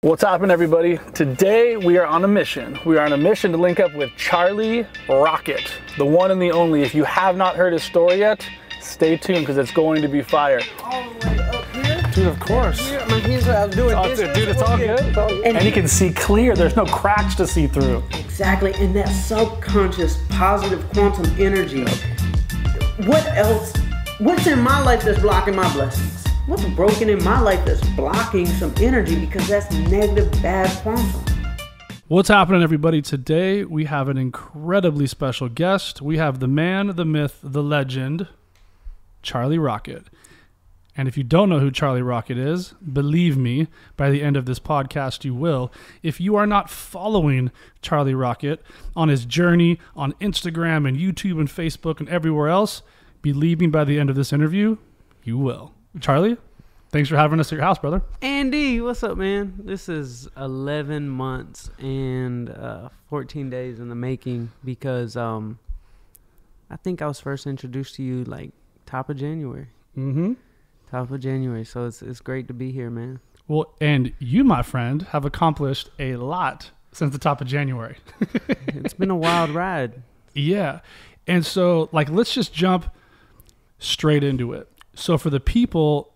What's happening, everybody? Today we are on a mission. We are on a mission to link up with Charlie Rocket, the one and the only. If you have not heard his story yet, stay tuned because it's going to be fire. All the way up here? Dude, of course. My hands are doing this. Dude, it's all good. And you can see clear. There's no cracks to see through. Exactly, and that subconscious positive quantum energy. What else? What's in my life that's blocking my blessings? What's broken in my life that's blocking some energy because that's negative, bad quantum? What's happening, everybody? Today we have an incredibly special guest. We have the man, the myth, the legend, Charlie Rocket. And if you don't know who Charlie Rocket is, believe me, by the end of this podcast you will. If you are not following Charlie Rocket on his journey on Instagram and YouTube and Facebook and everywhere else, believe me, by the end of this interview, you will. Charlie, thanks for having us at your house, brother. Andy, what's up, man? This is 11 months and 14 days in the making because I think I was first introduced to you like top of January. Mm-hmm. Top of January, so it's great to be here, man. Well, and you, my friend, have accomplished a lot since the top of January. It's been a wild ride. Yeah. And so, like, let's just jump straight into it. So for the people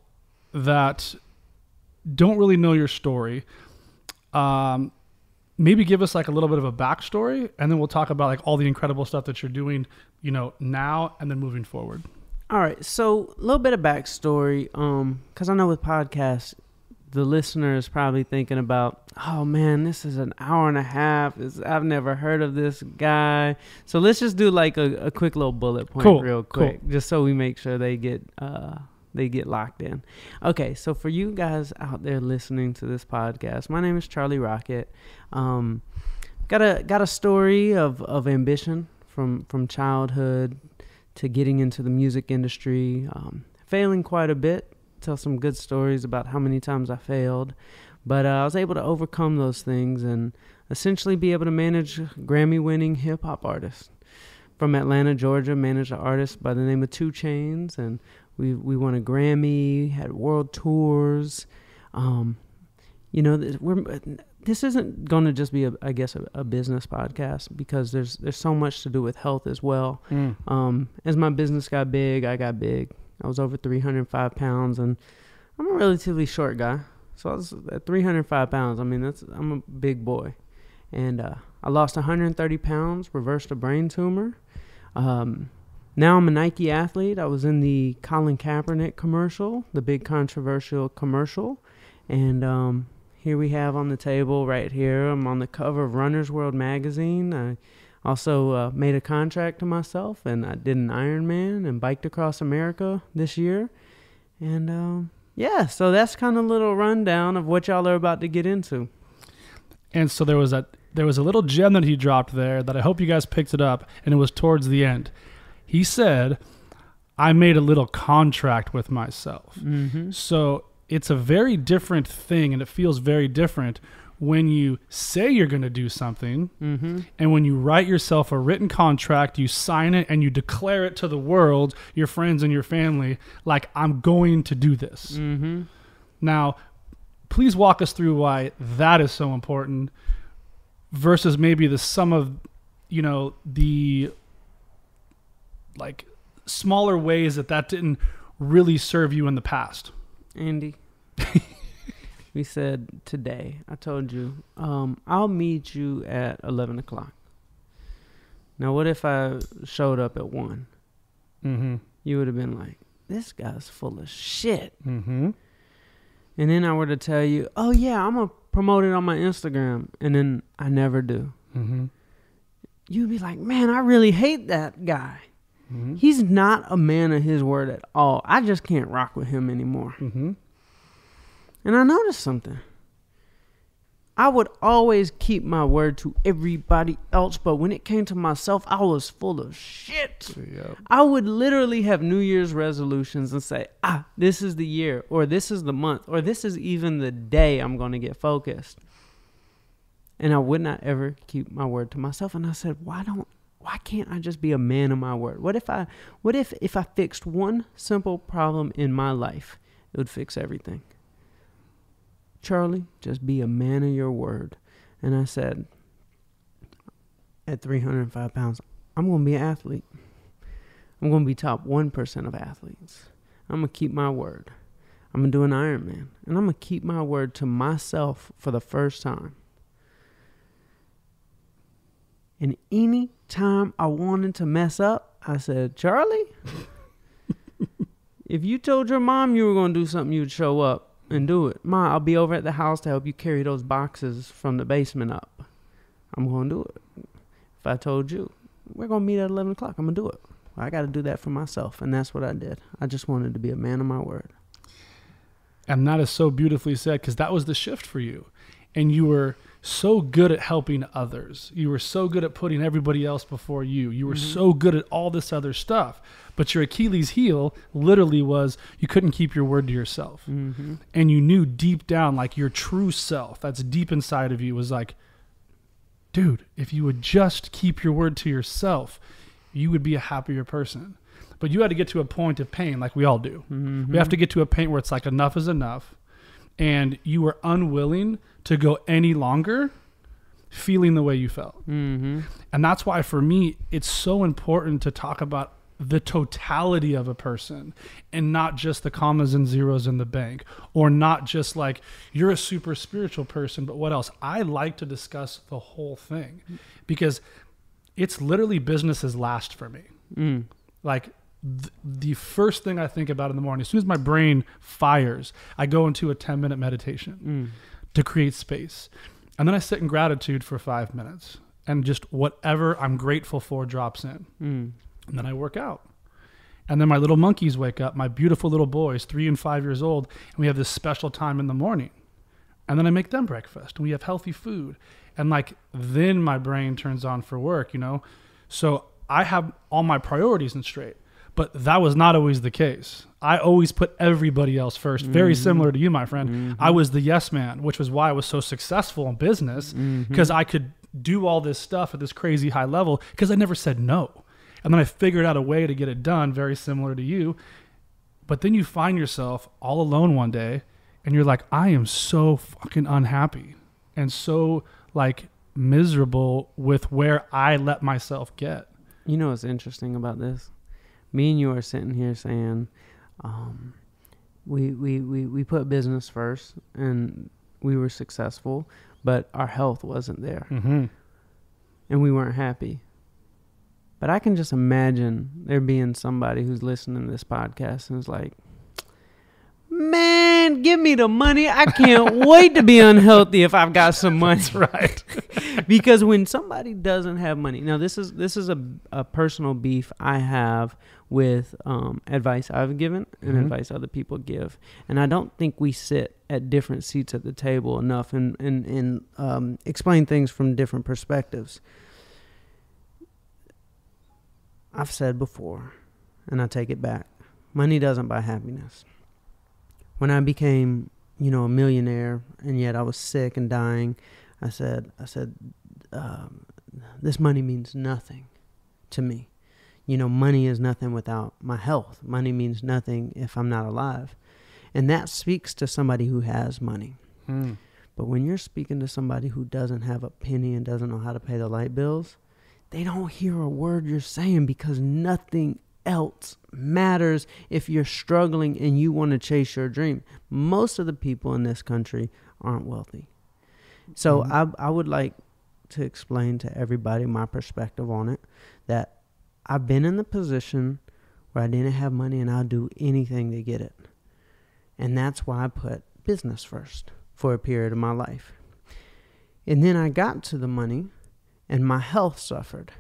that don't really know your story, maybe give us like a little bit of a backstory, and then we'll talk about like all the incredible stuff that you're doing, you know, now and then moving forward. All right, so a little bit of backstory, because I know with podcasts, the listener is probably thinking about, oh man, this is an hour and a half. I've never heard of this guy. So let's just do like a quick little bullet point real quick, just so we make sure they get locked in. Okay, so for you guys out there listening to this podcast, my name is Charlie Rocket. Got a story of ambition from childhood to getting into the music industry, failing quite a bit. Tell some good stories about how many times I failed, but I was able to overcome those things and essentially be able to manage Grammy-winning hip-hop artists. From Atlanta, Georgia, managed an artist by the name of 2 Chainz, and we won a Grammy, had world tours. You know, this isn't going to just be, I guess, a business podcast because there's so much to do with health as well. As my business got big, I got big. I was over 305 pounds, and I'm a relatively short guy. So I was at 305 pounds. I mean, I'm a big boy. And I lost 130 pounds, reversed a brain tumor. Now I'm a Nike athlete. I was in the Colin Kaepernick commercial, the big controversial commercial. And here we have on the table right here, I'm on the cover of Runner's World magazine. I also made a contract to myself, and I did an Ironman and biked across America this year. And yeah, so that's kind of a little rundown of what y'all are about to get into. And so there was a little gem that he dropped there that I hope you guys picked it up, and it was towards the end. He said, I made a little contract with myself. Mm-hmm. So it's a very different thing, and it feels very different when you say you're going to do something, mm-hmm. and when you write yourself a written contract, you sign it, and you declare it to the world, your friends and your family, like, I'm going to do this. Mm-hmm. Now, please walk us through why that is so important versus maybe the sum of, you know, the like smaller ways that didn't really serve you in the past. Andy, we said today, I told you, I'll meet you at 11 o'clock. Now, what if I showed up at 1? Mm-hmm. You would have been like, this guy's full of shit. Mm-hmm. And then I were to tell you, oh yeah, I'm going to promote it on my Instagram. And then I never do. Mm-hmm. You'd be like, man, I really hate that guy. Mm-hmm. He's not a man of his word at all. I just can't rock with him anymore. Mm-hmm. And I noticed something. I would always keep my word to everybody else, but when it came to myself, I was full of shit. Yep. I would literally have New Year's resolutions and say, this is the year, or this is the month, or this is even the day I'm going to get focused. And I would not ever keep my word to myself. And I said, why can't I just be a man of my word? What if I fixed one simple problem in my life, it would fix everything. Charlie, just be a man of your word. And I said, at 305 pounds, I'm going to be an athlete. I'm going to be top 1% of athletes. I'm going to keep my word. I'm going to do an Ironman. And I'm going to keep my word to myself for the first time. And any time I wanted to mess up, I said, Charlie, if you told your mom you were going to do something, you'd show up and do it. Ma, I'll be over at the house to help you carry those boxes from the basement up. I'm going to do it. If I told you, we're going to meet at 11 o'clock, I'm going to do it. Well, I got to do that for myself. And that's what I did. I just wanted to be a man of my word. And that is so beautifully said, because that was the shift for you. And you were so good at helping others. You were so good at putting everybody else before you. You were so good at all this other stuff. But your Achilles heel literally was you couldn't keep your word to yourself. And you knew deep down, like your true self that's deep inside of you was like, dude, if you would just keep your word to yourself, you would be a happier person. But you had to get to a point of pain like we all do. We have to get to a point where it's like enough is enough. And you were unwilling to go any longer feeling the way you felt. And that's why for me, it's so important to talk about the totality of a person and not just the commas and zeros in the bank, or not just like you're a super spiritual person, but what else? I like to discuss the whole thing because it's literally business is last for me. Like the first thing I think about in the morning, as soon as my brain fires, I go into a 10-minute meditation to create space. And then I sit in gratitude for 5 minutes and just whatever I'm grateful for drops in. And then I work out. And then my little monkeys wake up, my beautiful little boys, 3 and 5 years old, and we have this special time in the morning. And then I make them breakfast and we have healthy food. And like, then my brain turns on for work, you know? So I have all my priorities in straight. But that was not always the case. I always put everybody else first. Very similar to you, my friend. I was the yes man, which was why I was so successful in business, because I could do all this stuff at this crazy high level because I never said no. And then I figured out a way to get it done, very similar to you. But then you find yourself all alone one day and you're like, I am so fucking unhappy and so like miserable with where I let myself get. You know what's interesting about this? Me and you are sitting here saying, we put business first and we were successful, but our health wasn't there. And we weren't happy. But I can just imagine there being somebody who's listening to this podcast and is like, man, give me the money. I can't wait to be unhealthy if I've got some money. That's right. Because when somebody doesn't have money, now this is a personal beef I have with advice I've given and advice other people give. And I don't think we sit at different seats at the table enough and explain things from different perspectives. I've said before, and I take it back, money doesn't buy happiness. When I became, a millionaire, and yet I was sick and dying, I said, this money means nothing to me. Money is nothing without my health. Money means nothing if I'm not alive. And that speaks to somebody who has money. But when you're speaking to somebody who doesn't have a penny and doesn't know how to pay the light bills, they don't hear a word you're saying because nothing else matters if you're struggling and you want to chase your dream. Most of the people in this country aren't wealthy. So I would like to explain to everybody my perspective on it, that I've been in the position where I didn't have money and I'll do anything to get it. And that's why I put business first for a period of my life. And then I got to the money and my health suffered.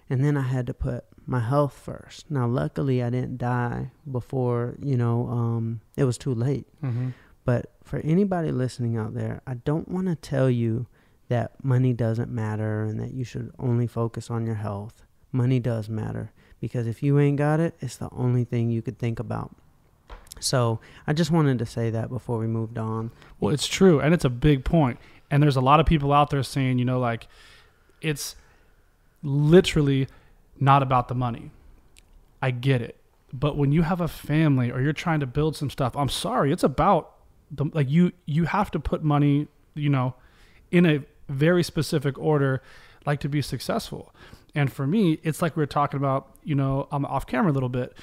And then I had to put my health first. Now, luckily, I didn't die before, it was too late. But for anybody listening out there, I don't want to tell you that money doesn't matter and that you should only focus on your health. Money does matter, because if you ain't got it, it's the only thing you could think about. So I just wanted to say that before we moved on. Well, it's true. And it's a big point. And there's a lot of people out there saying, it's literally not about the money. I get it. But when you have a family or you're trying to build some stuff, I'm sorry, it's about like you have to put money, in a very specific order, like to be successful. And for me, it's like we were talking about, I'm off camera a little bit.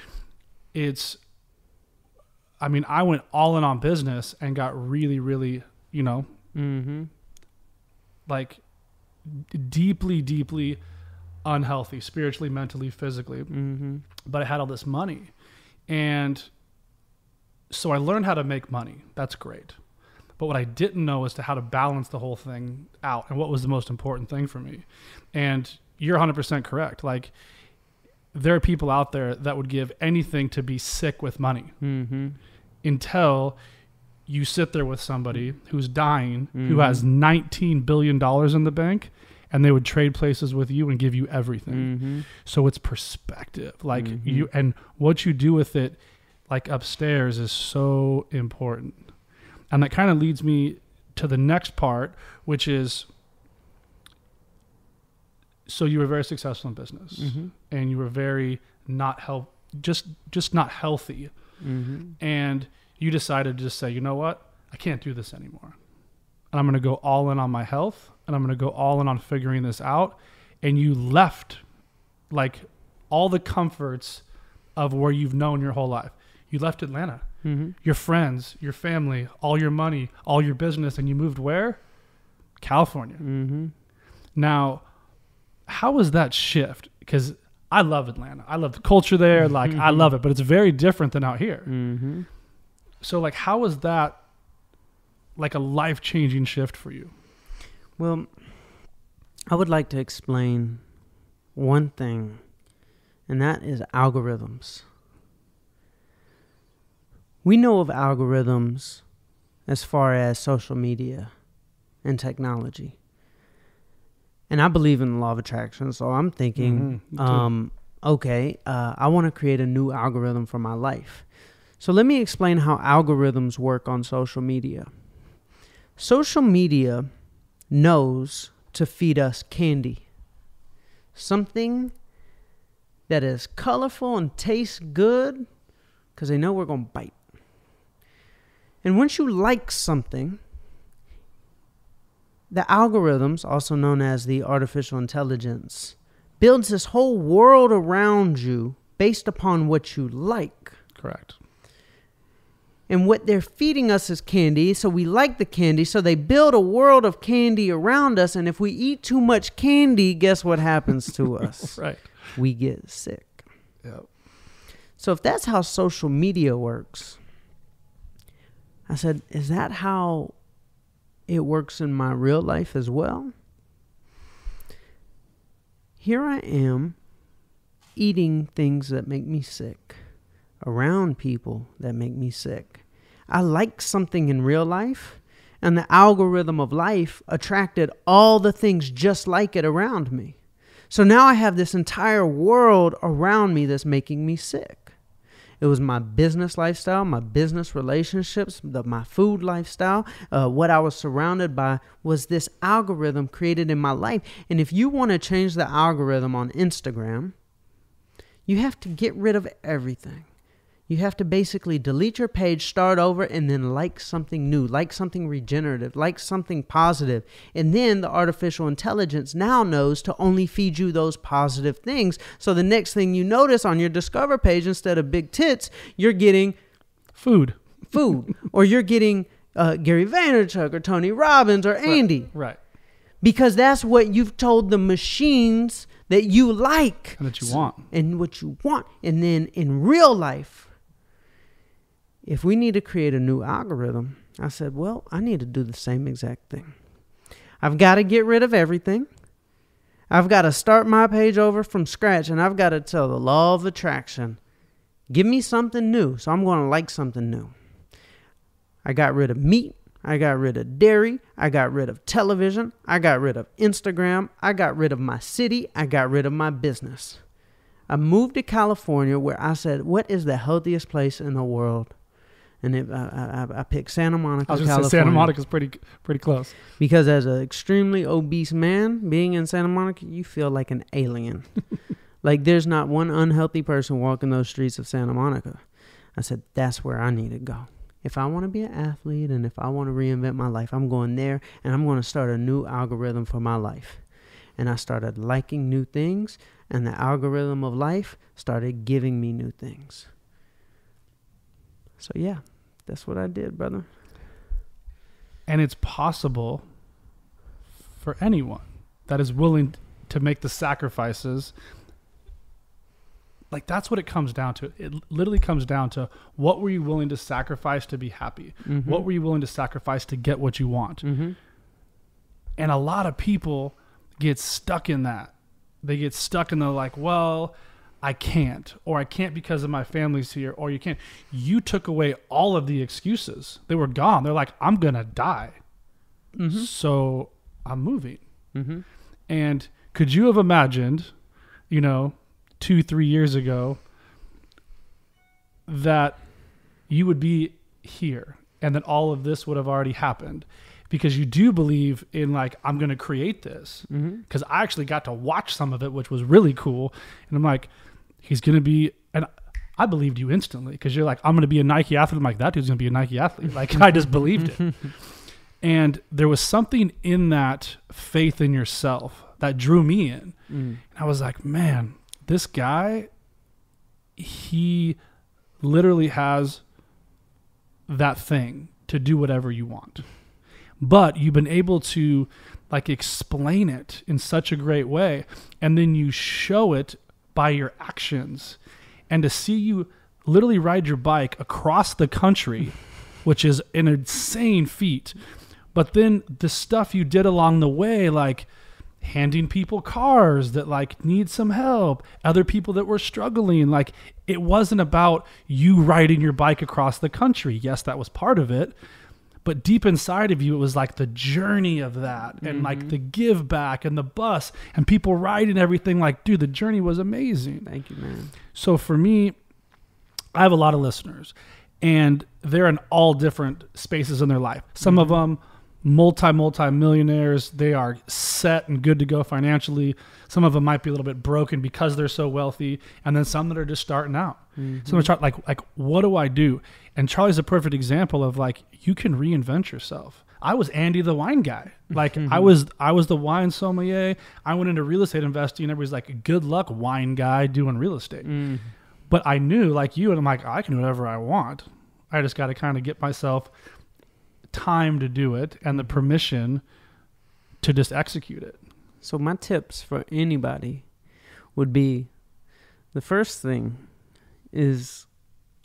I went all in on business and got really, really, like deeply, deeply unhealthy, spiritually, mentally, physically. But I had all this money. And so I learned how to make money. That's great. But what I didn't know is how to balance the whole thing out and what was the most important thing for me. And you're 100% correct. Like, there are people out there that would give anything to be sick with money until you sit there with somebody who's dying, who has $19 billion in the bank, and they would trade places with you and give you everything. So it's perspective. Like you, and what you do with it, like upstairs, is so important. And that kind of leads me to the next part, which is, so you were very successful in business and you were very not just not healthy. And you decided to just say, you know what? I can't do this anymore. And I'm going to go all in on my health, and I'm going to go all in on figuring this out. And you left like all the comforts of where you've known your whole life. You left Atlanta, your friends, your family, all your money, all your business, and you moved where? California. Now, how was that shift? Because I love Atlanta. I love the culture there. Like, I love it, but it's very different than out here. So, like, how was that like a life-changing shift for you? Well, I would like to explain one thing, and that is algorithms. We know of algorithms as far as social media and technology. And I believe in the law of attraction, so I'm thinking, I want to create a new algorithm for my life. So let me explain how algorithms work on social media. Social media knows to feed us candy, something that is colorful and tastes good, because they know we're going to bite. And once you like something, the algorithms, also known as the artificial intelligence, builds this whole world around you based upon what you like. Correct. And what they're feeding us is candy, so we like the candy, so they build a world of candy around us, and if we eat too much candy, guess what happens to us? Right. We get sick. Yep. So if that's how social media works, I said, is that how it works in my real life as well? Here I am eating things that make me sick, around people that make me sick. I like something in real life, and the algorithm of life attracted all the things just like it around me. So now I have this entire world around me that's making me sick. It was my business lifestyle, my business relationships, my food lifestyle. What I was surrounded by was this algorithm created in my life. And if you want to change the algorithm on Instagram, you have to get rid of everything. You have to basically delete your page, start over, and then like something new, like something regenerative, like something positive. And then the artificial intelligence now knows to only feed you those positive things. So the next thing you notice on your Discover page, instead of big tits, you're getting food. Or you're getting Gary Vaynerchuk or Tony Robbins or Andy. Right. Because that's what you've told the machines that you like. And that you want. And what you want. And then in real life, if we need to create a new algorithm, I said, well, I need to do the same exact thing. I've got to get rid of everything. I've got to start my page over from scratch, and I've got to tell the law of attraction, give me something new. So I'm going to like something new. I got rid of meat. I got rid of dairy. I got rid of television. I got rid of Instagram. I got rid of my city. I got rid of my business. I moved to California, where I said, what is the healthiest place in the world? And I picked Santa Monica, California. I was going to say Santa Monica's pretty close. Because as an extremely obese man, being in Santa Monica, you feel like an alien. Like there's not one unhealthy person walking those streets of Santa Monica. I said, that's where I need to go. if I want to be an athlete and if I want to reinvent my life, I'm going there and I'm going to start a new algorithm for my life. And I started liking new things, and the algorithm of life started giving me new things. So yeah, that's what I did, brother. And it's possible for anyone that is willing to make the sacrifices. Like, that's what it comes down to. It literally comes down to, what were you willing to sacrifice to be happy? Mm-hmm. What were you willing to sacrifice to get what you want? Mm-hmm. And a lot of people get stuck in that. They get stuck in the like, well, I can't, or I can't because of my family's here, or you can't. You took away all of the excuses. They were gone. They're like, I'm going to die. Mm-hmm. So I'm moving. Mm-hmm. And could you have imagined, 2-3 years ago, that you would be here and that all of this would have already happened? Because you do believe in, like, I'm going to create this. Because I actually got to watch some of it, which was really cool. And I'm like, he's going to be, and I believed you instantly, because you're like, I'm going to be a Nike athlete. I'm like, that dude's going to be a Nike athlete. Like, I just believed it. And there was something in that faith in yourself that drew me in. And I was like, man, this guy, he literally has that thing to do whatever you want. But you've been able to, like, explain it in such a great way. And then you show it by your actions. And to see you literally ride your bike across the country, which is an insane feat. But then the stuff you did along the way, like handing people cars that like need some help, other people that were struggling. Like, it wasn't about you riding your bike across the country. Yes, that was part of it. But deep inside of you, it was like the journey of that, and like the give back and the bus and people riding everything. Like, dude, the journey was amazing. Thank you, man. So for me, I have a lot of listeners, and they're in all different spaces in their life. Some of them multi-millionaires. They are set and good to go financially. Some of them might be a little bit broken because they're so wealthy. And then some that are just starting out. Some are like, what do I do? And Charlie's a perfect example of, like, you can reinvent yourself. I was Andy the wine guy. Like, I was the wine sommelier. I went into real estate investing, and everybody's like, good luck, wine guy doing real estate. But I knew, like you, and I'm like, I can do whatever I want. I just got to kind of get myself time to do it and the permission to just execute it. So my tips for anybody would be, the first thing is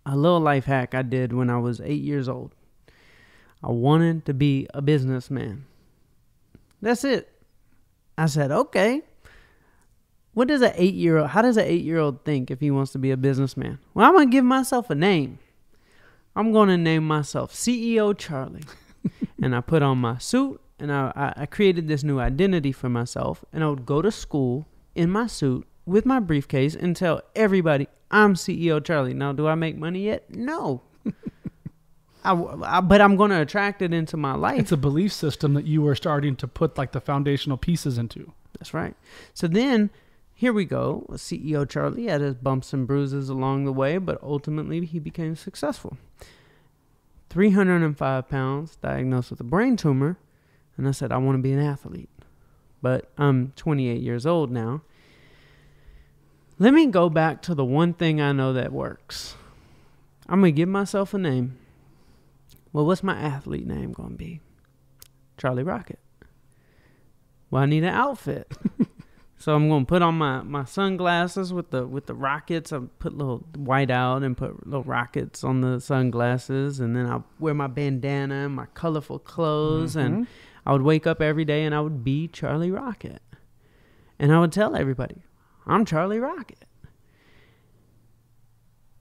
a little life hack I did when I was 8 years old. I wanted to be a businessman. That's it. I said, okay, how does an 8-year-old think if he wants to be a businessman? Well, I'm going to give myself a name. I'm going to name myself CEO Charlie. And I put on my suit, and I created this new identity for myself. And I would go to school in my suit with my briefcase and tell everybody, I'm CEO Charlie. Now, do I make money yet? No. But I'm going to attract it into my life. It's a belief system that you were starting to put, like, the foundational pieces into. That's right. So then, here we go. CEO Charlie had his bumps and bruises along the way, but ultimately he became successful. 305 pounds, diagnosed with a brain tumor. And I said, I want to be an athlete. But I'm 28 years old now. Let me go back to the one thing I know that works. I'm going to give myself a name. Well, what's my athlete name going to be? Charlie Rocket. Well, I need an outfit. So I'm going to put on my sunglasses with the rockets. I put little white out and put little rockets on the sunglasses. And then I'll wear my bandana and my colorful clothes. And I would wake up every day and I would be Charlie Rocket. And I would tell everybody, I'm Charlie Rocket.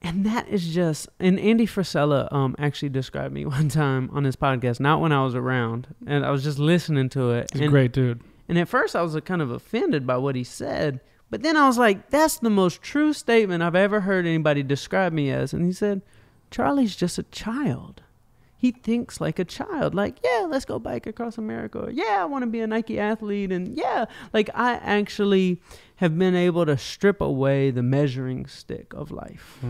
And that is just, and Andy Frisella actually described me one time on his podcast, not when I was around. And I was just listening to it. He's a great dude. And at first I was kind of offended by what he said. But then I was like, that's the most true statement I've ever heard anybody describe me as. And he said, Charlie's just a child. He thinks like a child. Like, yeah, let's go bike across America. Or, yeah, I want to be a Nike athlete. And yeah, like I actually have been able to strip away the measuring stick of life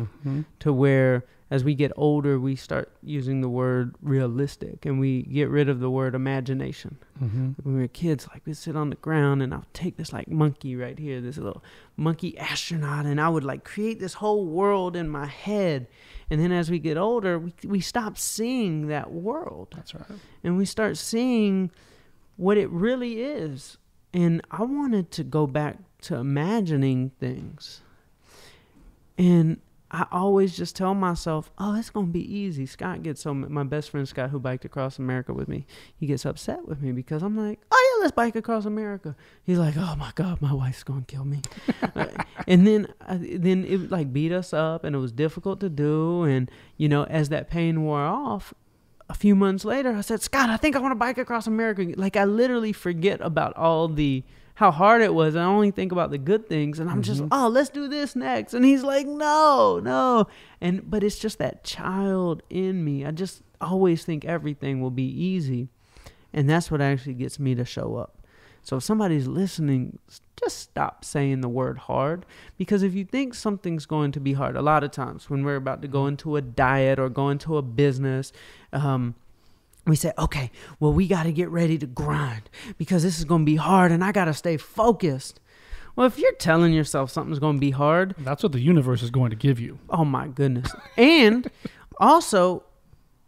to where as we get older, we start using the word realistic, and we get rid of the word imagination. When we were kids, like, we'd sit on the ground, and I'll take this like monkey right here, this little monkey astronaut, and I would like create this whole world in my head. And then as we get older, we stop seeing that world. That's right. And we start seeing what it really is. And I wanted to go back to imagining things. And I always just tell myself, oh, it's going to be easy. Scott gets my best friend Scott, who biked across America with me, he gets upset with me because I'm like, oh, yeah, let's bike across America. He's like, oh, my God, my wife's going to kill me. And then it like beat us up, and it was difficult to do. And, you know, as that pain wore off, a few months later, I said, Scott, I think I want to bike across America. Like, I literally forget about how hard it was, and I only think about the good things, and I'm just, oh, let's do this next. And he's like, no. But it's just that child in me. I just always think everything will be easy. And that's what actually gets me to show up. So if somebody's listening, just stop saying the word hard. Because if you think something's going to be hard, a lot of times when we're about to go into a diet or go into a business, we say, okay, well, we got to get ready to grind because this is going to be hard, and I got to stay focused. Well, if you're telling yourself something's going to be hard, that's what the universe is going to give you. Oh, my goodness. And also,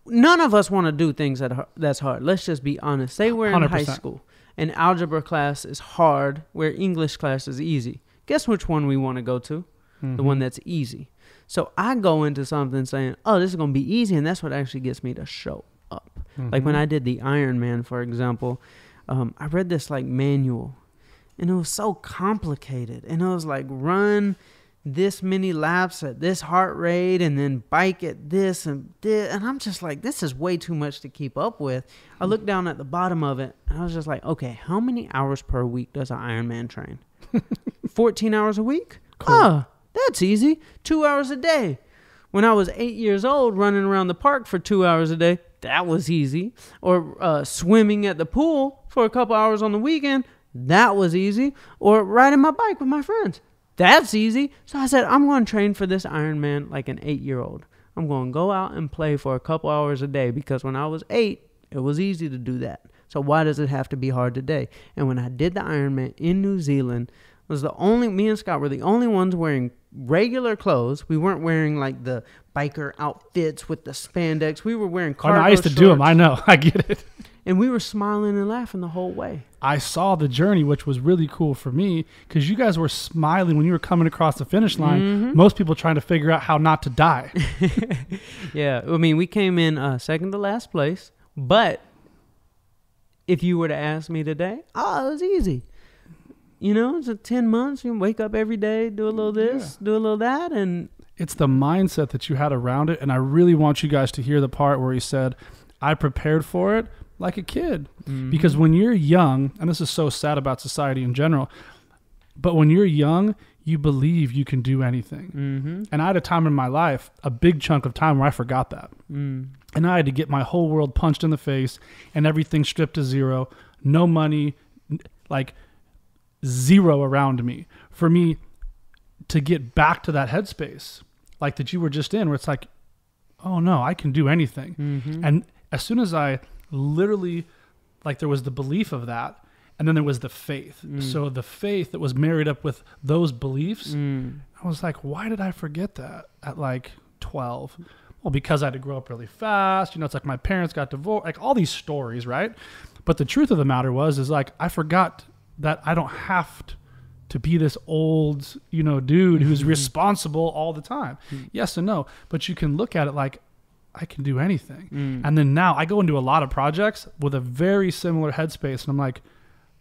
none of us want to do things that's hard. Let's just be honest. Say we're in 100%. High school, and algebra class is hard, where English class is easy. Guess which one we want to go to? The one that's easy. So I go into something saying, oh, this is going to be easy, and that's what actually gets me to show up. Like when I did the Ironman, for example, I read this like manual, and it was so complicated. And it was like, run this many laps at this heart rate, and then bike at this and this. And I'm just like, this is way too much to keep up with. I looked down at the bottom of it, and I was just like, okay, how many hours per week does an Ironman train? 14 hours a week? Cool. Oh, that's easy. 2 hours a day. When I was 8 years old, running around the park for 2 hours a day, that was easy. Or swimming at the pool for a couple hours on the weekend, that was easy. Or riding my bike with my friends, that's easy. So I said, I'm going to train for this Ironman like an 8-year-old. I'm going to go out and play for a couple hours a day, because when I was 8, it was easy to do that. So why does it have to be hard today? And when I did the Ironman in New Zealand, me and Scott were the only ones wearing regular clothes. We weren't wearing like the biker outfits with the spandex. We were wearing cargo I used to do them. I know. I get it. And we were smiling and laughing the whole way. I saw the journey, which was really cool for me, because you guys were smiling when you were coming across the finish line. Most people trying to figure out how not to die. Yeah. I mean, we came in second to last place. But if you were to ask me today, it was easy. You know, it's 10 months. You wake up every day, do a little this, do a little that. And it's the mindset that you had around it. And I really want you guys to hear the part where he said, I prepared for it like a kid. Because when you're young, and this is so sad about society in general, but when you're young, you believe you can do anything. And I had a time in my life, a big chunk of time, where I forgot that. And I had to get my whole world punched in the face and everything stripped to zero, no money, like zero around me, for me to get back to that headspace like that you were just in, where it's like, oh no, I can do anything. And as soon as I literally, like, there was the belief of that, and then there was the faith. So the faith that was married up with those beliefs, I was like, why did I forget that at like 12? Well, because I had to grow up really fast. You know, it's like my parents got divorced, like all these stories, right? But the truth of the matter is like, I forgot that I don't have to be this old, you know, dude who's responsible all the time. Yes and no. But you can look at it like, I can do anything. And then now I go into a lot of projects with a very similar headspace, and I'm like,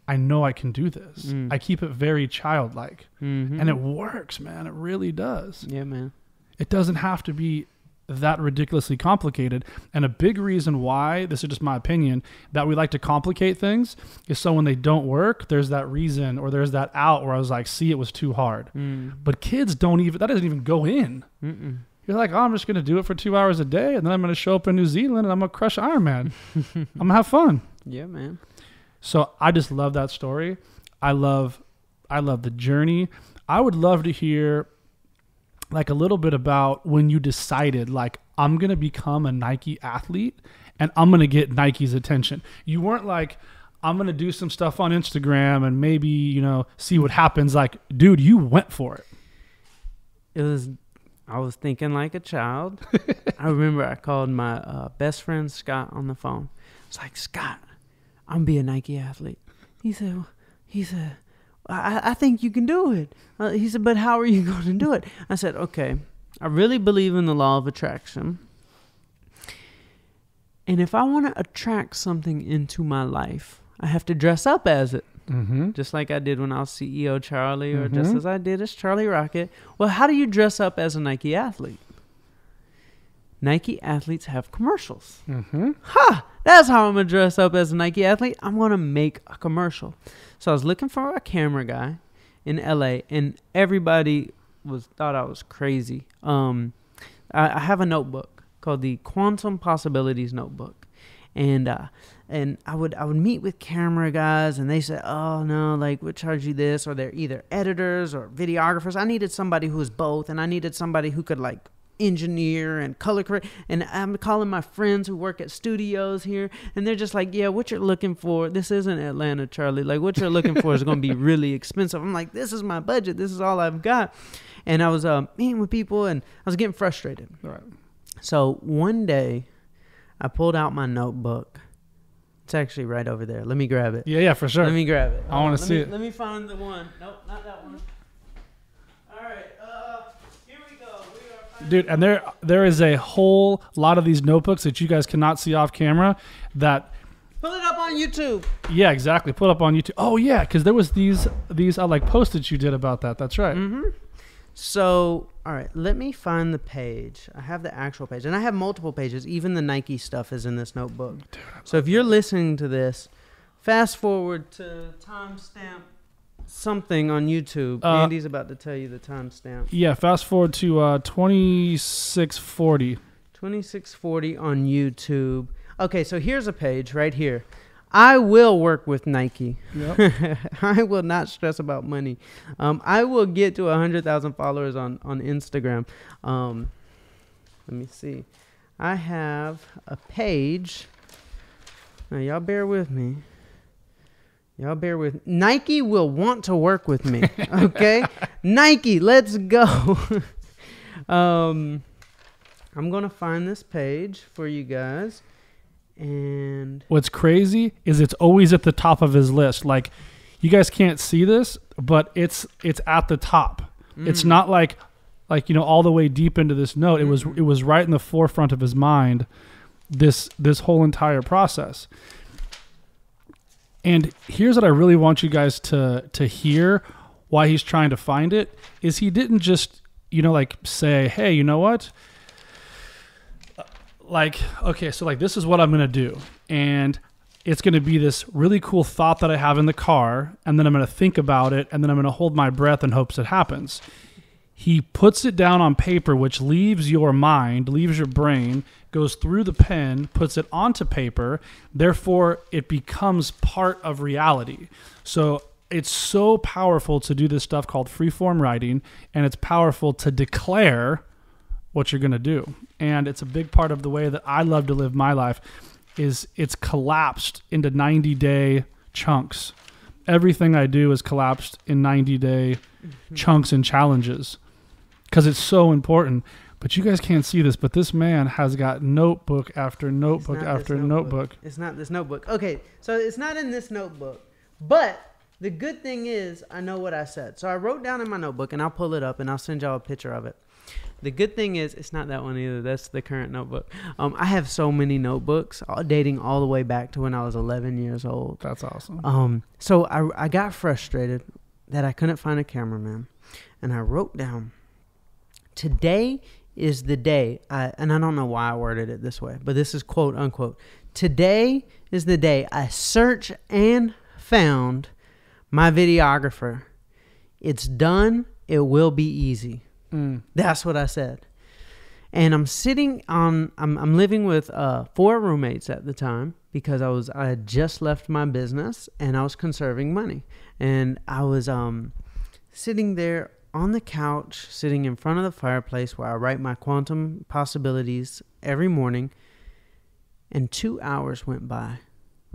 I know I can do this. I keep it very childlike. And it works, man. It really does. Yeah, man. It doesn't have to be that ridiculously complicated. And a big reason why, this is just my opinion, that we like to complicate things is so when they don't work, there's that reason or there's that out where I was like, see, it was too hard. But kids don't even, that doesn't even go in. You're like, oh, I'm just going to do it for 2 hours a day, and then I'm going to show up in New Zealand and I'm going to crush Ironman. I'm going to have fun. Yeah, man. So I just love that story. I love the journey. I would love to hear like a little bit about when you decided, like, I'm going to become a Nike athlete and I'm going to get Nike's attention. You weren't like, I'm going to do some stuff on Instagram and maybe, you know, see what happens. Like, dude, you went for it. I was thinking like a child. I remember I called my best friend Scott on the phone. It's like, Scott, I'm going to be a Nike athlete. He said, I think you can do it. He said, but how are you going to do it? I said, okay, I really believe in the law of attraction. And if I want to attract something into my life, I have to dress up as it. Mm-hmm. Just like I did when I was CEO Charlie, or just as I did as Charlie Rocket. Well, how do you dress up as a Nike athlete? Nike athletes have commercials. Mm-hmm. That's how I'm going to dress up as a Nike athlete. I'm going to make a commercial. So I was looking for a camera guy in LA, and everybody thought I was crazy. I have a notebook called the Quantum Possibilities Notebook. And I would meet with camera guys, and they said, oh no, like, we'll charge you this, or they're either editors or videographers. I needed somebody who was both, and I needed somebody who could, like, engineer and color correct. And I'm calling my friends who work at studios here, and they're just like, yeah, what you're looking for, this isn't Atlanta, Charlie. Like, what you're looking for is going to be really expensive. I'm like, this is my budget. This is all I've got. And I was meeting with people, and I was getting frustrated. Right. So one day, I pulled out my notebook. It's actually right over there. Let me grab it. Yeah, for sure. Let me grab it. I want to see it. Let me find the one. Nope, not that one. All right. Here we go. Dude, and there is a whole lot of these notebooks that you guys cannot see off camera that... Pull it up on YouTube. Yeah, exactly. Put up on YouTube. Oh, yeah, because there was these like post-its you did about that. That's right. Mm-hmm. So, all right, let me find the page. I have the actual page, and I have multiple pages. Even the Nike stuff is in this notebook. Dude, so if you're listening to this, fast forward to timestamp something on YouTube. Andy's about to tell you the timestamp. Yeah, fast forward to 2640. 2640 on YouTube. Okay, so here's a page right here. I will work with Nike. Yep. I will not stress about money. I will get to 100,000 followers on Instagram. Let me see. I have a page. Now, y'all bear with me. Nike will want to work with me. Okay? Nike, let's go. I'm going to find this page for you guys. And what's crazy is it's always at the top of his list. Like, you guys can't see this, but it's at the top. It's not like you know, all the way deep into this note. It was right in the forefront of his mind, this whole entire process. And here's what I really want you guys to hear why he's trying to find it is he didn't just, you know, like say, hey, you know what? Like, okay, so like this is what I'm going to do. And it's going to be this really cool thought that I have in the car. And then I'm going to think about it. And then I'm going to hold my breath in hopes it happens. He puts it down on paper, which leaves your mind, leaves your brain, goes through the pen, puts it onto paper. Therefore, it becomes part of reality. So it's so powerful to do this stuff called freeform writing. And it's powerful to declare what you're going to do. And it's a big part of the way that I love to live my life is it's collapsed into 90-day chunks. Everything I do is collapsed in 90-day chunks and challenges because it's so important. But you guys can't see this, but this man has got notebook after notebook after notebook. It's not this notebook. Okay, so it's not in this notebook. But the good thing is I know what I said. So I wrote down in my notebook, and I'll pull it up, and I'll send y'all a picture of it. The good thing is, it's not that one either. That's the current notebook. I have so many notebooks dating all the way back to when I was 11 years old. That's awesome. So I got frustrated that I couldn't find a cameraman. And I wrote down, today is the day. And I don't know why I worded it this way, but this is quote unquote. Today is the day I searched and found my videographer. It's done. It will be easy. That's what I said. And I'm living with 4 roommates at the time because I had just left my business and I was conserving money. And I was sitting there on the couch, sitting in front of the fireplace where I write my quantum possibilities every morning, and 2 hours went by.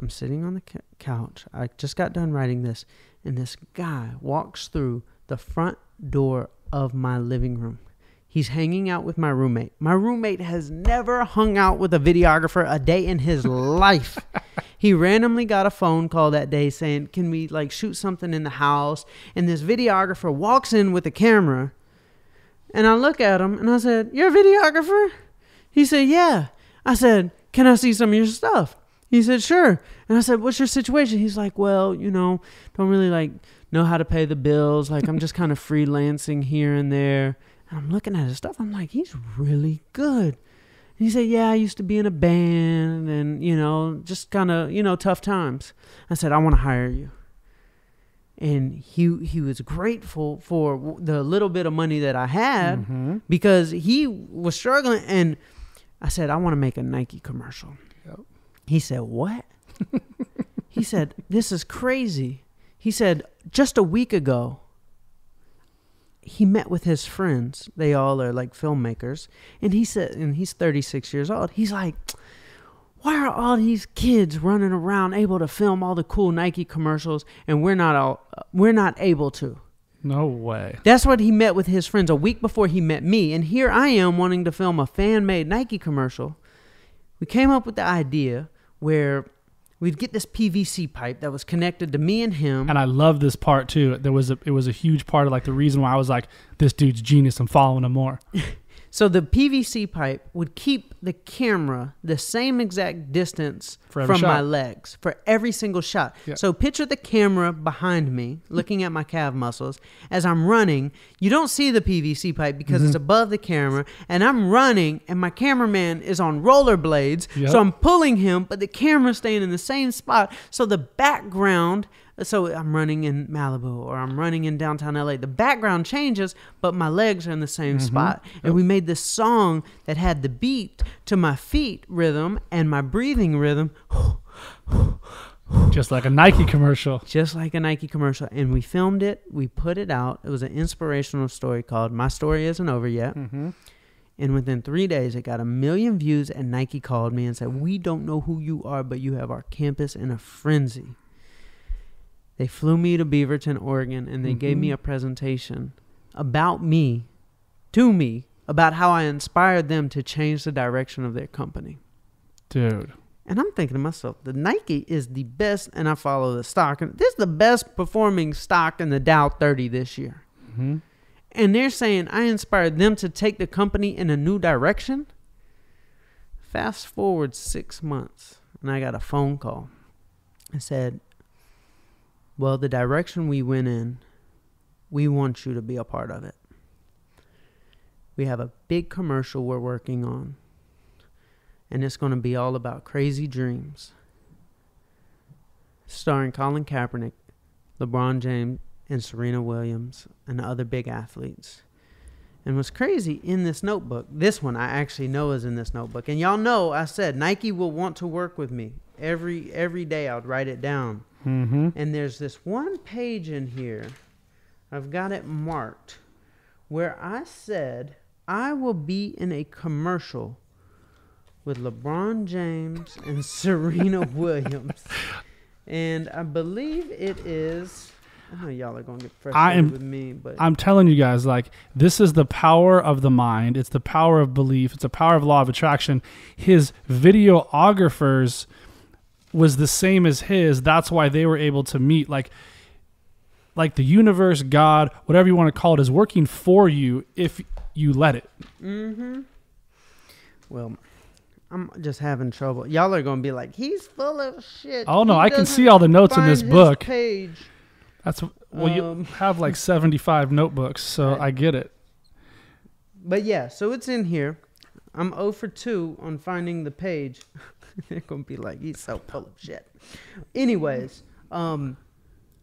I'm sitting on the couch. I just got done writing this, and this guy walks through the front door of my living room. He's hanging out with my roommate. My roommate has never hung out with a videographer a day in his life. He randomly got a phone call that day saying, can we like shoot something in the house? And this videographer walks in with a camera. And I look at him and I said, you're a videographer? He said, yeah. I said, can I see some of your stuff? He said, sure. And I said, what's your situation? He's like, well, don't really like know how to pay the bills. Like I'm just kind of freelancing here and there. And I'm looking at his stuff. I'm like, he's really good. And he said, yeah, I used to be in a band and, just kind of, tough times. I said, I want to hire you. And he was grateful for the little bit of money that I had because he was struggling. And I said, I want to make a Nike commercial. Yep. He said, what? He said, this is crazy. He said, just a week ago, he met with his friends. They all are like filmmakers. And he said, and he's 36 years old. He's like, why are all these kids running around able to film all the cool Nike commercials and we're not able to? No way. That's what he met with his friends a week before he met me. And here I am wanting to film a fan-made Nike commercial. We came up with the idea where we'd get this PVC pipe that was connected to me and him. And I love this part too. It was a huge part of like the reason why I was like, this dude's genius. I'm following him more. So the PVC pipe would keep the camera the same exact distance from my legs for every single shot. Yeah. So picture the camera behind me looking at my calf muscles. As I'm running, you don't see the PVC pipe because it's above the camera. And I'm running and my cameraman is on rollerblades. Yep. So I'm pulling him, but the camera's staying in the same spot. So the background... So I'm running in Malibu or I'm running in downtown LA. The background changes, but my legs are in the same spot. And we made this song that had the beat to my feet rhythm and my breathing rhythm. Just like a Nike commercial. Just like a Nike commercial. And we filmed it. We put it out. It was an inspirational story called My Story Isn't Over Yet. And within 3 days, it got 1 million views. And Nike called me and said, we don't know who you are, but you have our campus in a frenzy. They flew me to Beaverton, Oregon, and they gave me a presentation about about how I inspired them to change the direction of their company. Dude. And I'm thinking to myself, the Nike is the best, and I follow the stock. And this is the best performing stock in the Dow 30 this year. And they're saying I inspired them to take the company in a new direction. Fast forward 6 months, and I got a phone call. I said, well, the direction we went in, we want you to be a part of it. We have a big commercial we're working on, and it's going to be all about crazy dreams. Starring Colin Kaepernick, LeBron James, and Serena Williams, and other big athletes. And what's crazy in this notebook, this one I actually know is in this notebook. And y'all know I said Nike will want to work with me. Every day I'd write it down. And there's this one page in here, I've got it marked, where I said I will be in a commercial with LeBron James and Serena Williams. And I believe it is... I know y'all are going to get frustrated with me, but... I'm telling you guys, like, this is the power of the mind. It's the power of belief. It's the power of law of attraction. His videographers was the same as his. That's why they were able to meet. Like the universe, God, whatever you want to call it, is working for you if you let it. Well, I'm just having trouble. Y'all are going to be like, he's full of shit. Oh, no, I can see all the notes in this book. Page. That's you have like 75 notebooks, so I get it. But yeah, so it's in here. I'm 0 for 2 on finding the page. They're going to be like, he's so full of shit. Anyways, I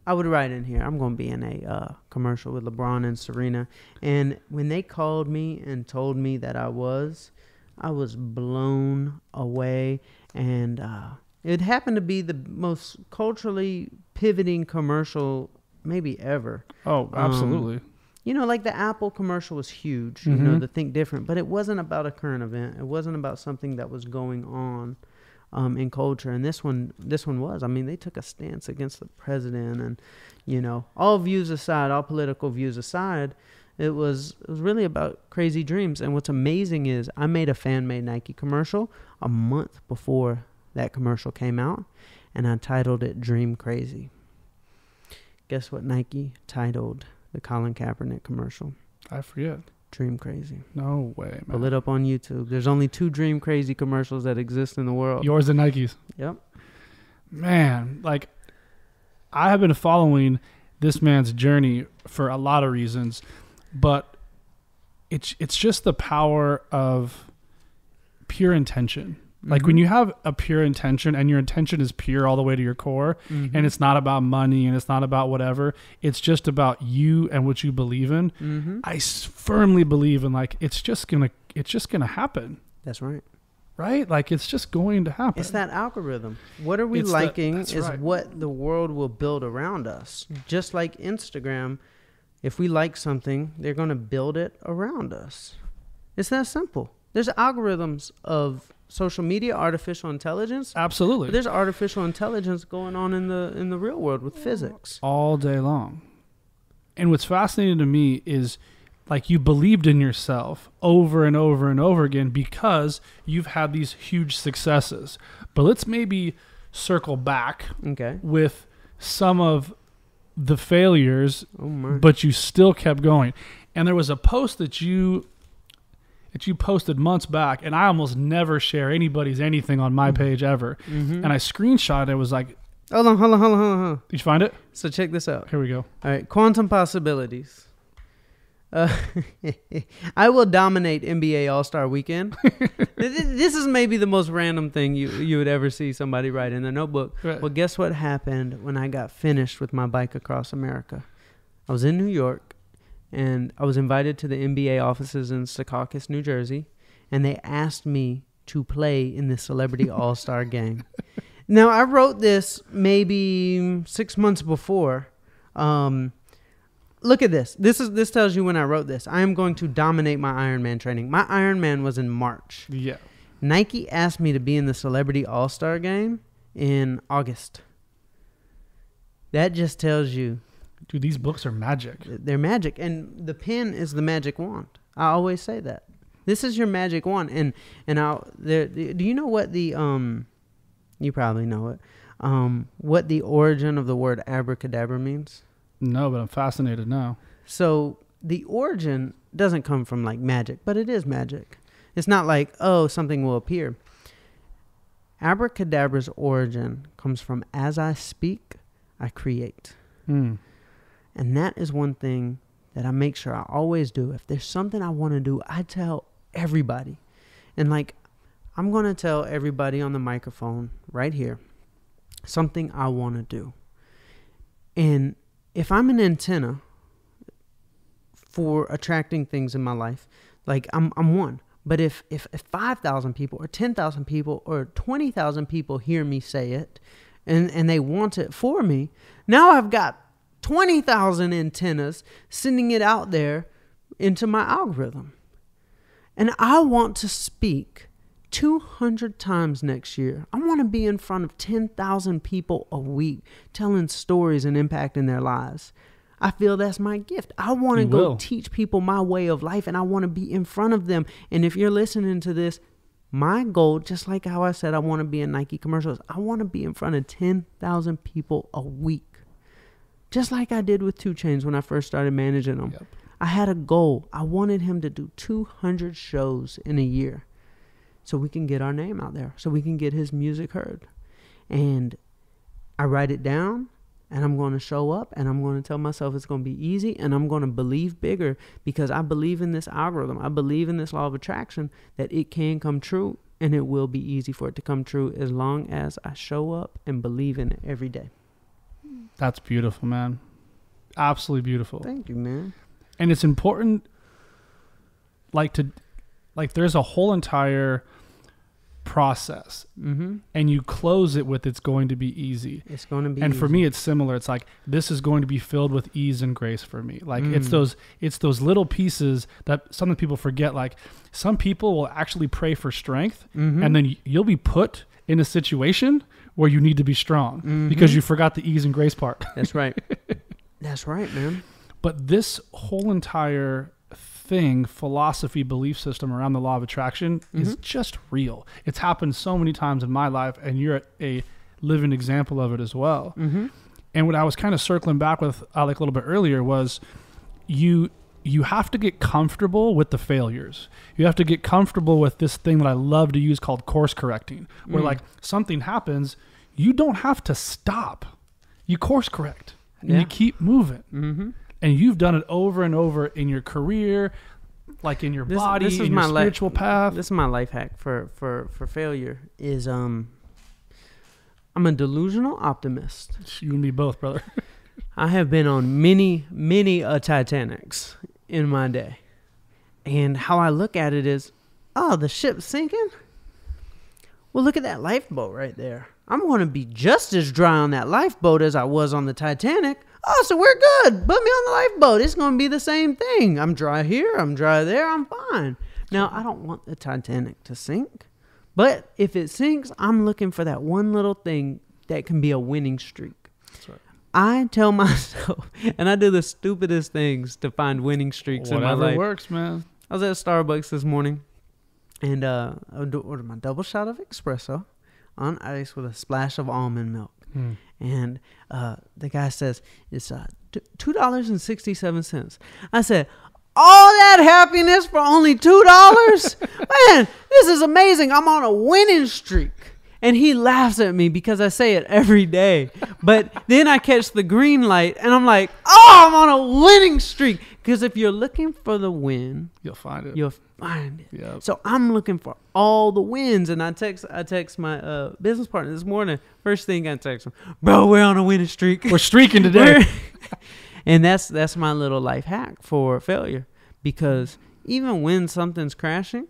would write in here, I'm going to be in a commercial with LeBron and Serena. And when they called me and told me that I was blown away. And it happened to be the most culturally pivoting commercial maybe ever. Oh, absolutely. like the Apple commercial was huge, the Think Different, but it wasn't about a current event. It wasn't about something that was going on in culture. And this one was. I mean, they took a stance against the president, and all views aside, all political views aside, it was really about crazy dreams. And what's amazing is I made a fan-made Nike commercial a month before that commercial came out, and I titled it Dream Crazy. Guess what Nike titled the Colin Kaepernick commercial? I forget. Dream Crazy. No way, man. Pull it up on YouTube. There's only 2 Dream Crazy commercials that exist in the world. Yours and Nike's. Yep. Man, like, I have been following this man's journey for a lot of reasons, but it's just the power of pure intention. Like when you have a pure intention and your intention is pure all the way to your core, and it's not about money and it's not about whatever, it's just about you and what you believe in. I firmly believe in, like, it's just gonna happen. That's right. Right? Like, it's just going to happen. It's that algorithm. What are we liking is right. What the world will build around us. Just like Instagram, if we like something, they're going to build it around us. It's that simple. There's algorithms of social media, artificial intelligence. Absolutely. But there's artificial intelligence going on in the real world with physics. All day long. And what's fascinating to me is, like, you believed in yourself over and over and over again because you've had these huge successes. But let's maybe circle back with some of the failures, but you still kept going. And there was a post that you posted months back, and I almost never share anybody's anything on my page ever. And I screenshot it. It was like, hold on. Did you find it? So check this out. Here we go. All right, quantum possibilities. I will dominate NBA All-Star Weekend. This is maybe the most random thing you would ever see somebody write in their notebook. Right. Well, guess what happened when I got finished with my bike across America? I was in New York, and I was invited to the NBA offices in Secaucus, New Jersey, and they asked me to play in the Celebrity All-Star game. Now, I wrote this maybe 6 months before. Look at this. This tells you when I wrote this. I am going to dominate my Ironman training. My Ironman was in March. Yeah. Nike asked me to be in the Celebrity All-Star game in August. That just tells you. Dude, these books are magic. They're magic. And the pen is the magic wand. I always say that. This is your magic wand. And do you know what the you probably know it. What the origin of the word abracadabra means? No, but I'm fascinated now. So the origin doesn't come from like magic, but it is magic. It's not like, oh, something will appear. Abracadabra's origin comes from as I speak, I create. And that is one thing that I make sure I always do. If there's something I want to do, I tell everybody. And like, I'm going to tell everybody on the microphone right here something I want to do. And if I'm an antenna for attracting things in my life, like I'm one. But if 5,000 people or 10,000 people or 20,000 people hear me say it and they want it for me, now I've got 20,000 antennas sending it out there into my algorithm. And I want to speak 200 times next year. I want to be in front of 10,000 people a week telling stories and impacting their lives. I feel that's my gift. I want to go teach people my way of life, and I want to be in front of them. And if you're listening to this, my goal, just like how I said I want to be in Nike commercials, I want to be in front of 10,000 people a week. Just like I did with 2 Chainz when I first started managing them. Yep. I had a goal. I wanted him to do 200 shows in a year so we can get our name out there, so we can get his music heard. And I write it down, and I'm going to show up, and I'm going to tell myself it's going to be easy, and I'm going to believe bigger because I believe in this algorithm. I believe in this law of attraction that it can come true, and it will be easy for it to come true as long as I show up and believe in it every day. That's beautiful, man. Absolutely beautiful. Thank you, man. And it's important, there's a whole entire process, Mm-hmm. and you close it with, it's going to be easy. It's going to be And easy. for me, it's similar. It's like, this is going to be filled with ease and grace for me. Like it's those little pieces that something people forget. Like some people will actually pray for strength, and then you'll be put in a situation where you need to be strong because you forgot the ease and grace part. That's right. That's right, man. But this whole entire thing, philosophy, belief system around the law of attraction is just real. It's happened so many times in my life, and you're a living example of it as well. And what I was kind of circling back with Alec a little bit earlier was you have to get comfortable with the failures. You have to get comfortable with this thing that I love to use called course correcting, where like something happens, you don't have to stop. You course correct and you keep moving. And you've done it over and over in your career, like in your body, in your spiritual path. This is my life hack for failure is I'm a delusional optimist. You and me both, brother. I have been on many Titanics in my day. And how I look at it is, oh, the ship's sinking? Well, look at that lifeboat right there. I'm going to be just as dry on that lifeboat as I was on the Titanic. Oh, so we're good. Put me on the lifeboat. It's going to be the same thing. I'm dry here. I'm dry there. I'm fine. Now, I don't want the Titanic to sink. But if it sinks, I'm looking for that one little thing that can be a winning streak. That's right. I tell myself, and I do the stupidest things to find winning streaks in my life. Whatever works, man. I was at Starbucks this morning, and I ordered my double shot of espresso on ice with a splash of almond milk. And the guy says, it's $2.67. I said, all that happiness for only $2? Man, this is amazing. I'm on a winning streak. And he laughs at me because I say it every day. But then I catch the green light and I'm like, oh, I'm on a winning streak. Because if you're looking for the win, you'll find it. You'll find it. Yep. So I'm looking for all the wins. And I text my business partner this morning. First thing I text him, bro, we're on a winning streak. We're streaking today. And that's my little life hack for failure. Because even when something's crashing,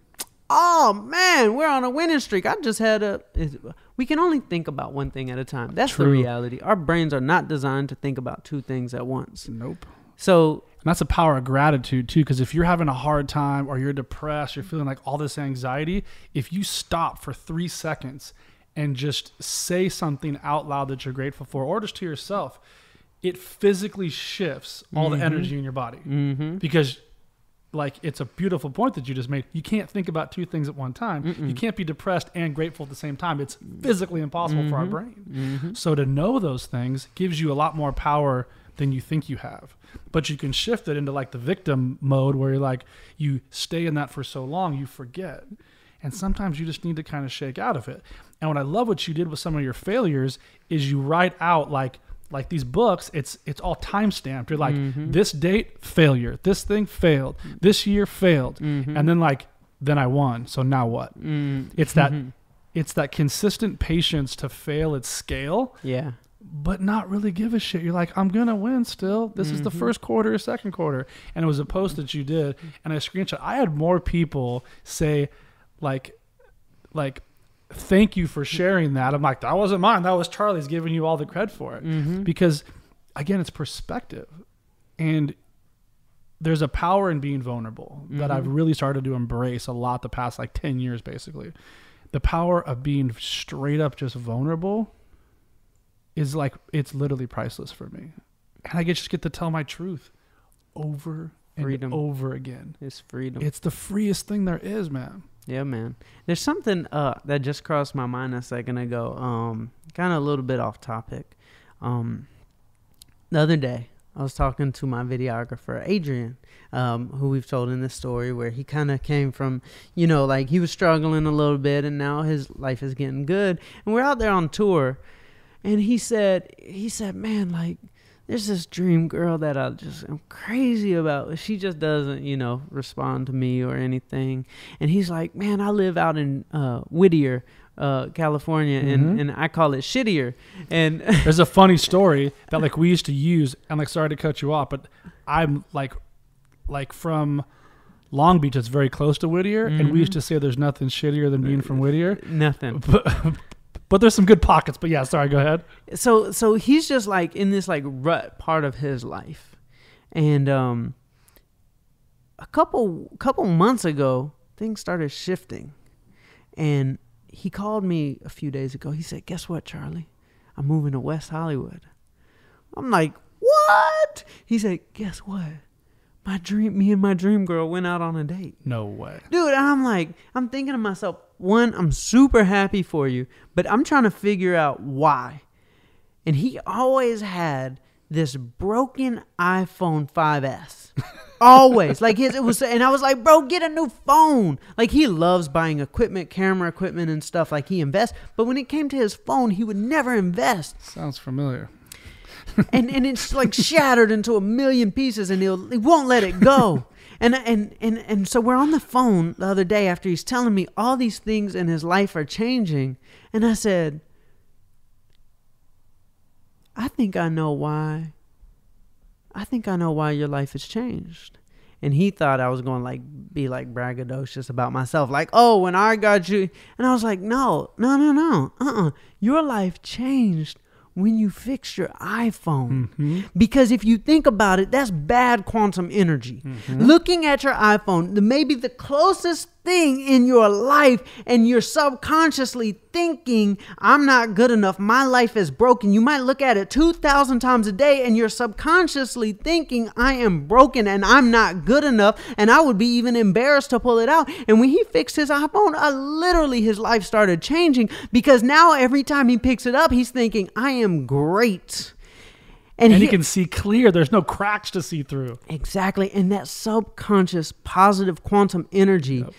oh man, we're on a winning streak. I just had we can only think about one thing at a time. That's True. The reality. Our brains are not designed to think about two things at once. Nope. So, and that's the power of gratitude too, because if you're having a hard time or you're depressed, you're feeling like all this anxiety, if you stop for 3 seconds and just say something out loud that you're grateful for, or just to yourself, it physically shifts all the energy in your body. Because like, it's a beautiful point that you just made. You can't think about two things at one time. You can't be depressed and grateful at the same time. It's physically impossible for our brain. So to know those things gives you a lot more power than you think you have. But you can shift it into like the victim mode where you're like, you stay in that for so long, you forget. And sometimes you just need to kind of shake out of it. And what I love what you did with some of your failures is you write out like these books, it's all time stamped. You're like, this date, failure. This thing failed. This year failed. And then I won. So now what? It's that consistent patience to fail at scale. Yeah. But not really give a shit. You're like, I'm going to win still. This is the first quarter, second quarter. And it was a post that you did. And I screenshot. I had more people say like, thank you for sharing that. I'm like, that wasn't mine. That was Charlie's, giving you all the credit for it. Because again, it's perspective. And there's a power in being vulnerable that I've really started to embrace a lot the past like 10 years, basically. The power of being straight up just vulnerable is like, it's literally priceless for me. And I just get to tell my truth over and over again. It's freedom. It's the freest thing there is, man. Yeah, man. There's something that just crossed my mind a second ago. Kind of a little bit off topic. The other day, I was talking to my videographer, Adrian, who we've told in this story, where he kind of came from, like he was struggling a little bit, and now his life is getting good. And we're out there on tour, and he said, man, like, there's this dream girl that I'm crazy about. She just doesn't, respond to me or anything. And he's like, man, I live out in Whittier, California, and I call it shittier. And there's a funny story that like we used to use, and like, sorry to cut you off, but I'm like from Long Beach is very close to Whittier, and we used to say there's nothing shittier than being from Whittier. Nothing. But there's some good pockets. But yeah, sorry, go ahead. So he's just like in this like rut part of his life. And a couple months ago, things started shifting. And he called me a few days ago. He said, "Guess what, Charlie? I'm moving to West Hollywood." I'm like, "What?" He said, "Guess what? Me and my dream girl went out on a date." No way. Dude, I'm thinking to myself, one, I'm super happy for you, but I'm trying to figure out why. And he always had this broken iPhone 5S. Always. Like and I was like, "Bro, get a new phone." Like, he loves buying equipment, camera equipment and stuff. Like, he invests. But when it came to his phone, he would never invest. Sounds familiar. and it's like shattered into a million pieces, and he won't let it go. And so we're on the phone the other day after he's telling me all these things in his life are changing, and I said, I think I know why your life has changed." And he thought I was going to be braggadocious about myself, like, "Oh, when I got you." And I was like, no. Your life changed when you fixed your iPhone. Mm-hmm. Because if you think about it, that's bad quantum energy. Mm-hmm. Looking at your iPhone, maybe the closest thing in your life, and you're subconsciously thinking, "I'm not good enough. My life is broken." You might look at it 2,000 times a day, and you're subconsciously thinking, "I am broken and I'm not good enough, and I would be even embarrassed to pull it out." And when he fixed his iPhone, literally his life started changing, because now every time he picks it up, he's thinking, "I am great." And he can see clear. There's no cracks to see through. Exactly. And that subconscious positive quantum energy. Yep.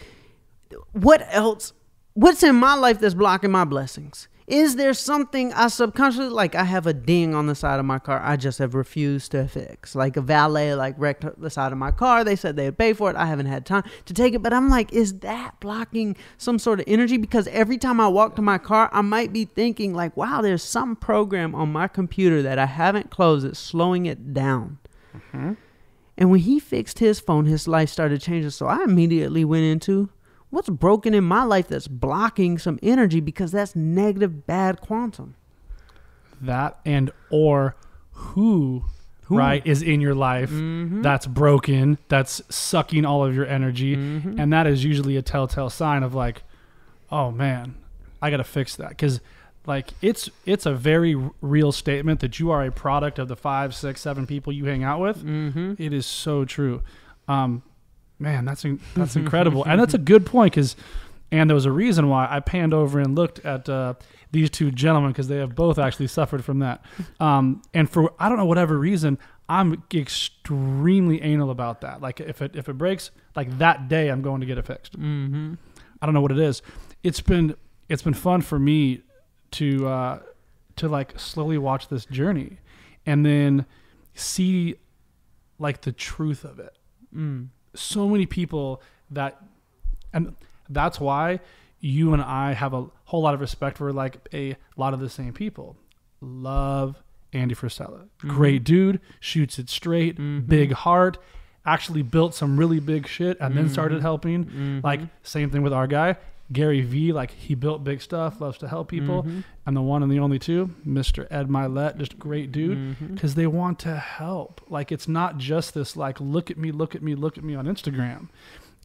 What else? What's in my life that's blocking my blessings? Is there something I subconsciously, like I have a ding on the side of my car I just have refused to fix? Like a valet wrecked the side of my car. They said they would pay for it. I haven't had time to take it. But I'm like, is that blocking some sort of energy? Because every time I walk to my car, I might be thinking like, wow, there's some program on my computer that I haven't closed that's slowing it down. Mm-hmm. And when he fixed his phone, his life started changing. So I immediately went into, what's broken in my life that's blocking some energy, because that's negative, bad quantum. That or who right, is in your life that's broken, that's sucking all of your energy. And that is usually a telltale sign of like, oh man, I got to fix that. Because like it's a very real statement that you are a product of the 5, 6, 7 people you hang out with. It is so true. Man, that's incredible. And that's a good point, and there was a reason why I panned over and looked at these two gentlemen, because they have both actually suffered from that. And for, I don't know, whatever reason, I'm extremely anal about that. Like if it breaks, like that day I'm going to get it fixed. I don't know what it is. It's been fun for me to like slowly watch this journey and then see like the truth of it. So many people and that's why you and I have a whole lot of respect for like a lot of the same people. Love Andy Frisella. Great dude, shoots it straight, big heart, actually built some really big shit and then started helping. Like same thing with our guy, Gary V, like he built big stuff, loves to help people. And the one and the only two, Mr. Ed Milet, just a great dude, because they want to help. Like it's not just this like, look at me on Instagram.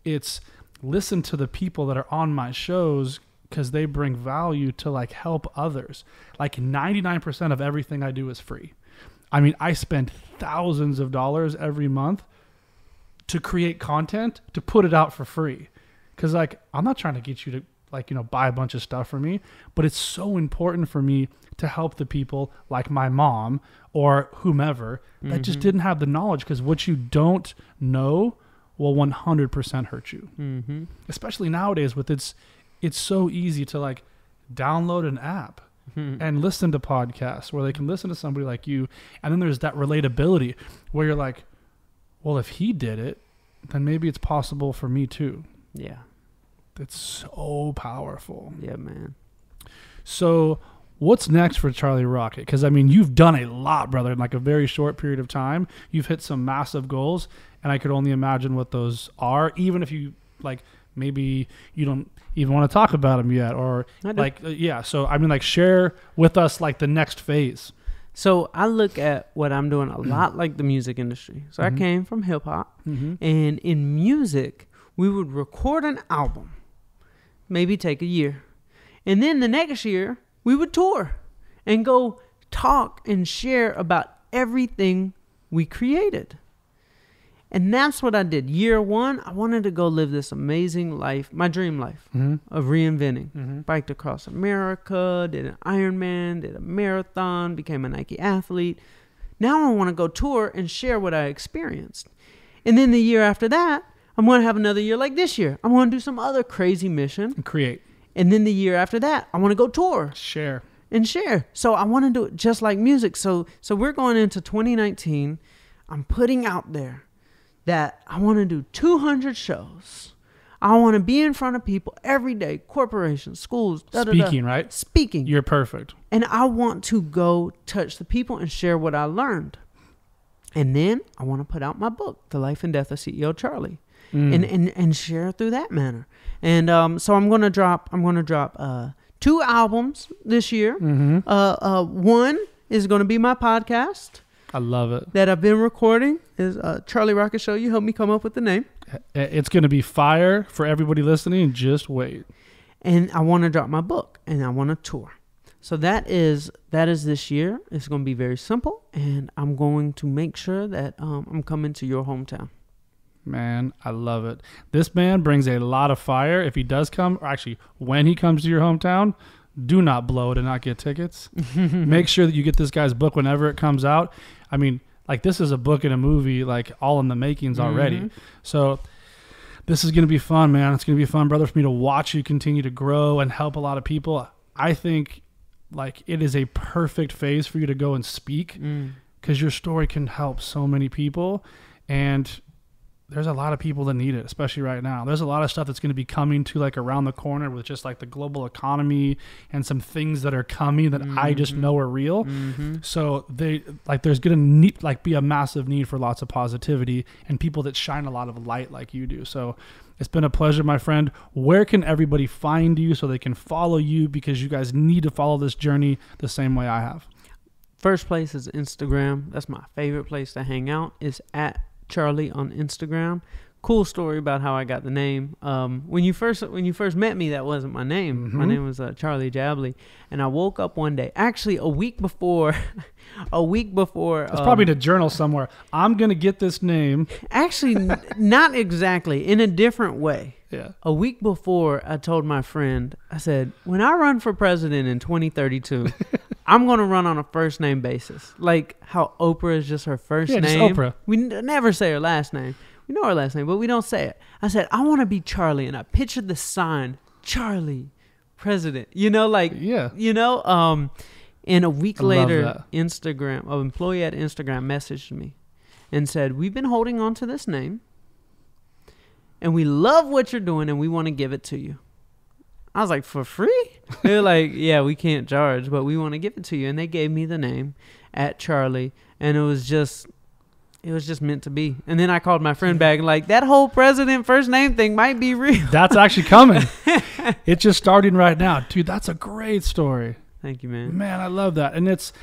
It's listen to the people that are on my shows, because they bring value to like help others. Like 99% of everything I do is free. I mean, I spend thousands of dollars every month to create content, to put it out for free. Because like, I'm not trying to get you to like, buy a bunch of stuff for me, but it's so important for me to help the people like my mom or whomever that just didn't have the knowledge, because what you don't know will 100% hurt you. Especially nowadays with it's so easy to like download an app and listen to podcasts where they can listen to somebody like you. And then there's that relatability where you're like, well, if he did it, then maybe it's possible for me too. Yeah. It's so powerful. Yeah, man. So what's next for Charlie Rocket? Because, I mean, you've done a lot, brother, in like a very short period of time. You've hit some massive goals, and I could only imagine what those are, even if you, like, maybe you don't even want to talk about them yet. Or, like, yeah. So, I mean, like, share with us, like, the next phase. So I look at what I'm doing a lot like the music industry. So I came from hip hop, and in music, we would record an album, maybe take a year. And then the next year, we would tour and go talk and share about everything we created. And that's what I did. Year one, I wanted to go live this amazing life, my dream life of reinventing. Biked across America, did an Ironman, did a marathon, became a Nike athlete. Now I want to go tour and share what I experienced. And then the year after that, I'm going to have another year like this year. I'm going to do some other crazy mission. And create. And then the year after that, I want to go tour. Share. So I want to do it just like music. So we're going into 2019. I'm putting out there that I want to do 200 shows. I want to be in front of people every day, corporations, schools. Speaking, right? Speaking. You're perfect. And I want to go touch the people and share what I learned. And then I want to put out my book, The Life and Death of CEO Charlie. And share through that manner. And so I'm gonna drop 2 albums this year. One is gonna be my podcast. I love it. That I've been recording is Charlie Rocket Show. You helped me come up with the name. It's gonna be fire for everybody listening. Just wait. And I want to drop my book, and I want to tour. So that is this year. It's gonna be very simple, and I'm going to make sure that I'm coming to your hometown. Man, I love it. This man brings a lot of fire. If he does come, or actually when he comes to your hometown, do not blow it and not get tickets. Make sure that you get this guy's book whenever it comes out. I mean, like, this is a book and a movie, like, all in the makings already. So this is going to be fun, man. It's going to be fun, brother, for me to watch you continue to grow and help a lot of people. I think, like, it is a perfect phase for you to go and speak because your story can help so many people. And there's a lot of people that need it, especially right now. There's a lot of stuff that's going to be coming to, like, around the corner with just, like, the global economy and some things that are coming that I just know are real. So there's going to need, like, be a massive need for lots of positivity and people that shine a lot of light like you do. So it's been a pleasure, my friend. Where can everybody find you so they can follow you? Because you guys need to follow this journey the same way I have. First place is Instagram. That's my favorite place to hang out, is at Charlie on Instagram. Cool story about how I got the name. When you first met me, that wasn't my name. My name was Charlie Jabley, and I woke up one day, actually a week before. It's probably in a journal somewhere. I'm gonna get this name. Actually, not exactly. In a different way. Yeah. A week before, I told my friend, I said, when I run for president in 2032, I'm going to run on a first name basis. Like how Oprah is just her first name. Yeah, just Oprah. We never say her last name. We know her last name, but we don't say it. I said, I want to be Charlie. And I pictured the sign, Charlie, president. And a week later, Instagram, an employee at Instagram messaged me and said, we've been holding on to this name, and we love what you're doing, and we want to give it to you. I was like, for free? They were like, yeah, we can't charge, but we want to give it to you. And they gave me the name at Charlie, and it was just meant to be. And then I called my friend back and like, that whole president first name thing might be real. That's actually coming. It's just starting right now. Dude, that's a great story. Thank you, man. Man, I love that. And it's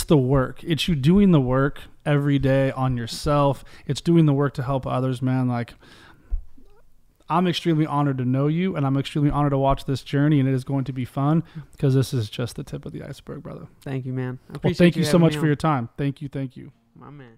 the work. It's you doing the work every day on yourself. It's doing the work to help others, man. Like, I'm extremely honored to know you, and I'm extremely honored to watch this journey, and it is going to be fun because this is just the tip of the iceberg, brother. Thank you, man. Well, thank you so much for your time. Thank you. My man.